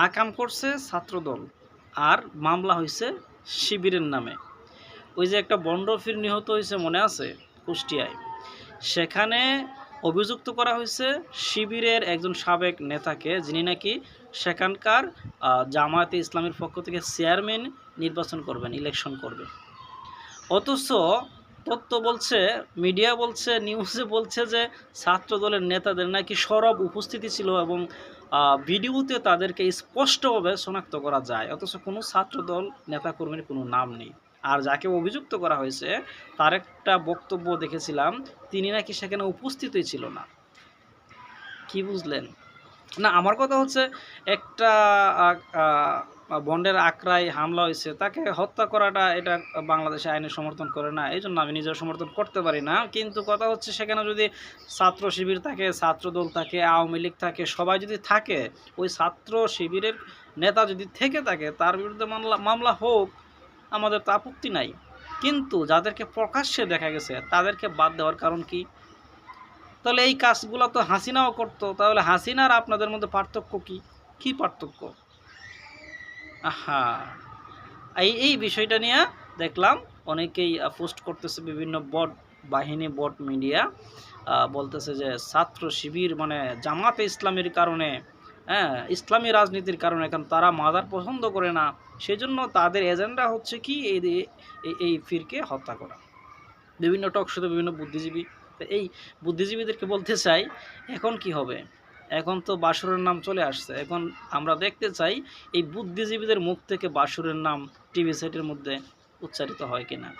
আকাম করছে ছাত্রদল আর মামলা হয়েছে শিবিরের নামে। ওই যে একটা বন্ডফির নিহত হয়েছে মনে আছে কুষ্টিয়ায়, সেখানে অভিযুক্ত করা হয়েছে শিবিরের একজন সাবেক নেতাকে, যিনি নাকি সেখানকার জামায়াতে ইসলামের পক্ষ থেকে চেয়ারম্যান নির্বাচন করবেন, ইলেকশন করবেন। অথচ তথ্য বলছে, মিডিয়া বলছে, নিউজে বলছে যে ছাত্রদলের নেতাদের নাকি সরব উপস্থিতি ছিল এবং ভিডিওতে তাদেরকে স্পষ্টভাবে শনাক্ত করা যায়, অথচ কোনো ছাত্রদল নেতাকর্মীর কোনো নাম নেই। আর যাকে অভিযুক্ত করা হয়েছে তার একটা বক্তব্য দেখেছিলাম, তিনি নাকি সেখানে উপস্থিতই ছিল না। কি বুঝলেন? না, আমার কথা হচ্ছে একটা বন্ডের আক্রায় হামলা হয়েছে, তাকে হত্যা করাটা এটা বাংলাদেশে আইনের সমর্থন করে না, এই জন্য আমি নিজেও সমর্থন করতে পারি না। কিন্তু কথা হচ্ছে সেখানে যদি ছাত্র শিবির থাকে, ছাত্রদল থাকে, আওয়ামী লীগ থাকে, সবাই যদি থাকে, ওই ছাত্র শিবিরের নেতা যদি থেকে থাকে, তার বিরুদ্ধে মামলা হোক, আমাদের তো আপত্তি নাই। কিন্তু যাদেরকে প্রকাশ্যে দেখা গেছে তাদেরকে বাদ দেওয়ার কারণ কি? তাহলে এই কাজগুলো তো হাসিনাও করতো, তাহলে হাসিনার আপনাদের মধ্যে পার্থক্য কি? কি পার্থক্য? আহা, এই বিষয়টা নিয়ে দেখলাম অনেকেই পোস্ট করতেছে, বিভিন্ন বট বাহিনী, বট মিডিয়া বলতেছে যে ছাত্র শিবির মানে জামাতে ইসলামের কারণে, হ্যাঁ, ইসলামী রাজনীতির কারণে, এখন তারা মাজার পছন্দ করে না, সেজন্য তাদের এজেন্ডা হচ্ছে কি এই ফিরকে হত্যা করা। বিভিন্ন টকশোতে বিভিন্ন বুদ্ধিজীবী, এই বুদ্ধিজীবীদেরকে বলতে চাই, এখন কি হবে? এখন তো বাসুরের নাম চলে আসছে, এখন আমরা দেখতে চাই এই বুদ্ধিজীবীদের মুখ থেকে বাসুরের নাম টিভি সেটের মধ্যে উচ্চারিত হয় কিনা।